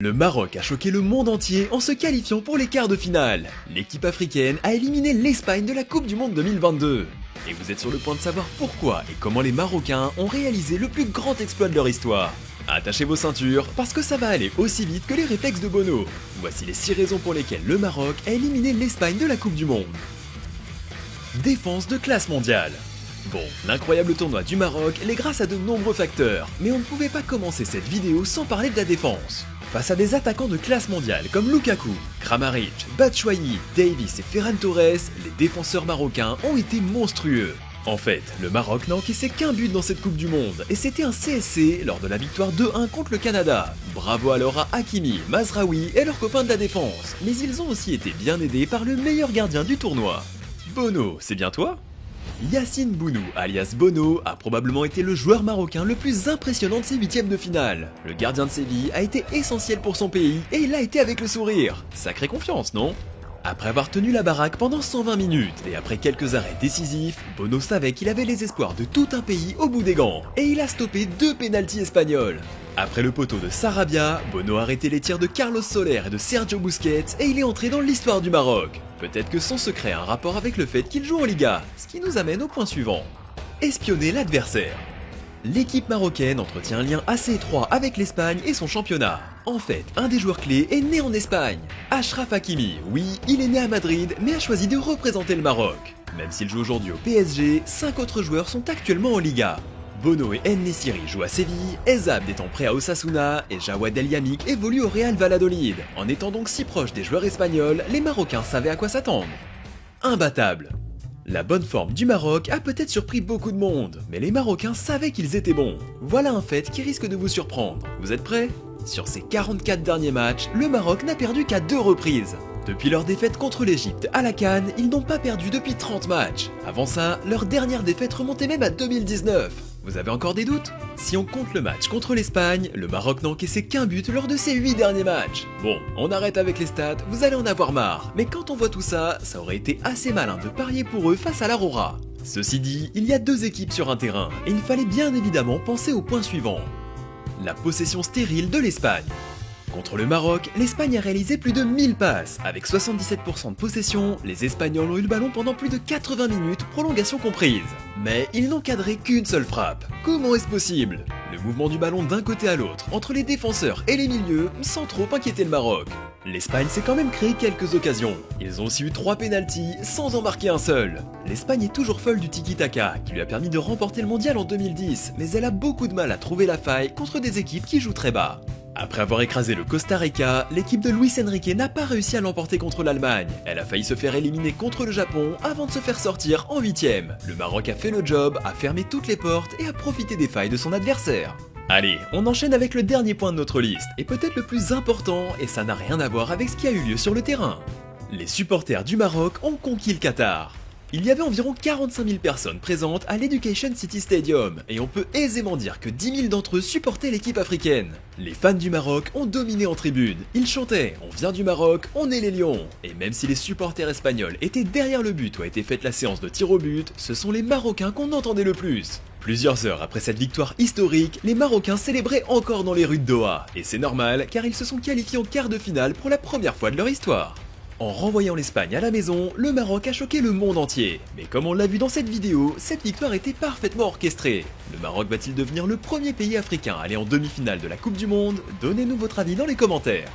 Le Maroc a choqué le monde entier en se qualifiant pour les quarts de finale. L'équipe africaine a éliminé l'Espagne de la Coupe du Monde 2022. Et vous êtes sur le point de savoir pourquoi et comment les Marocains ont réalisé le plus grand exploit de leur histoire. Attachez vos ceintures parce que ça va aller aussi vite que les réflexes de Bono. Voici les 6 raisons pour lesquelles le Maroc a éliminé l'Espagne de la Coupe du Monde. Défense de classe mondiale. Bon, l'incroyable tournoi du Maroc l'est grâce à de nombreux facteurs, mais on ne pouvait pas commencer cette vidéo sans parler de la défense. Face à des attaquants de classe mondiale comme Lukaku, Kramaric, Batshuayi, Davis et Ferran Torres, les défenseurs marocains ont été monstrueux. En fait, le Maroc n'a encaissé qu'un but dans cette Coupe du Monde, et c'était un CSC lors de la victoire 2-1 contre le Canada. Bravo alors à Hakimi, Mazraoui et leurs copains de la défense, mais ils ont aussi été bien aidés par le meilleur gardien du tournoi. Bono, c'est bien toi ? Yacine Bounou, alias Bono, a probablement été le joueur marocain le plus impressionnant de ces huitièmes de finale. Le gardien de Séville a été essentiel pour son pays et il l'a été avec le sourire. Sacrée confiance, non ? Après avoir tenu la baraque pendant 120 minutes et après quelques arrêts décisifs, Bono savait qu'il avait les espoirs de tout un pays au bout des gants et il a stoppé 2 pénaltys espagnols. Après le poteau de Sarabia, Bono a arrêté les tirs de Carlos Soler et de Sergio Busquets et il est entré dans l'histoire du Maroc. Peut-être que son secret a un rapport avec le fait qu'il joue en Liga, ce qui nous amène au point suivant. Espionner l'adversaire. L'équipe marocaine entretient un lien assez étroit avec l'Espagne et son championnat. En fait, un des joueurs clés est né en Espagne. Achraf Hakimi, oui, il est né à Madrid, mais a choisi de représenter le Maroc. Même s'il joue aujourd'hui au PSG, 5 autres joueurs sont actuellement en Liga. Bono et En-Nesyri jouent à Séville, Ezabd étant prêt à Osasuna et Jawad El Yamik évolue au Real Valladolid. En étant donc si proche des joueurs espagnols, les Marocains savaient à quoi s'attendre. Imbattable. La bonne forme du Maroc a peut-être surpris beaucoup de monde, mais les Marocains savaient qu'ils étaient bons. Voilà un fait qui risque de vous surprendre. Vous êtes prêts ? Sur ces 44 derniers matchs, le Maroc n'a perdu qu'à 2 reprises. Depuis leur défaite contre l'Égypte à la CAN, ils n'ont pas perdu depuis 30 matchs. Avant ça, leur dernière défaite remontait même à 2019. Vous avez encore des doutes ? Si on compte le match contre l'Espagne, le Maroc n'a encaissé qu'un but lors de ses 8 derniers matchs. Bon, on arrête avec les stats, vous allez en avoir marre. Mais quand on voit tout ça, ça aurait été assez malin de parier pour eux face à l'Aurora. Ceci dit, il y a 2 équipes sur un terrain, et il fallait bien évidemment penser au point suivant. La possession stérile de l'Espagne. Contre le Maroc, l'Espagne a réalisé plus de 1000 passes. Avec 77% de possession, les Espagnols ont eu le ballon pendant plus de 80 minutes, prolongation comprise. Mais ils n'ont cadré qu'une seule frappe. Comment est-ce possible ? Le mouvement du ballon d'un côté à l'autre, entre les défenseurs et les milieux, sans trop inquiéter le Maroc. L'Espagne s'est quand même créé quelques occasions. Ils ont aussi eu 3 pénaltys, sans en marquer un seul. L'Espagne est toujours folle du tiki-taka, qui lui a permis de remporter le mondial en 2010, mais elle a beaucoup de mal à trouver la faille contre des équipes qui jouent très bas. Après avoir écrasé le Costa Rica, l'équipe de Luis Enrique n'a pas réussi à l'emporter contre l'Allemagne. Elle a failli se faire éliminer contre le Japon avant de se faire sortir en 8ème. Le Maroc a fait le job, a fermé toutes les portes et a profité des failles de son adversaire. Allez, on enchaîne avec le dernier point de notre liste, et peut-être le plus important, et ça n'a rien à voir avec ce qui a eu lieu sur le terrain. Les supporters du Maroc ont conquis le Qatar. Il y avait environ 45 000 personnes présentes à l'Education City Stadium, et on peut aisément dire que 10 000 d'entre eux supportaient l'équipe africaine. Les fans du Maroc ont dominé en tribune, ils chantaient « On vient du Maroc, on est les lions !» Et même si les supporters espagnols étaient derrière le but où a été faite la séance de tir au but, ce sont les Marocains qu'on entendait le plus. Plusieurs heures après cette victoire historique, les Marocains célébraient encore dans les rues de Doha, et c'est normal car ils se sont qualifiés en quart de finale pour la première fois de leur histoire. En renvoyant l'Espagne à la maison, le Maroc a choqué le monde entier. Mais comme on l'a vu dans cette vidéo, cette victoire était parfaitement orchestrée. Le Maroc va-t-il devenir le premier pays africain à aller en demi-finale de la Coupe du Monde ? Donnez-nous votre avis dans les commentaires.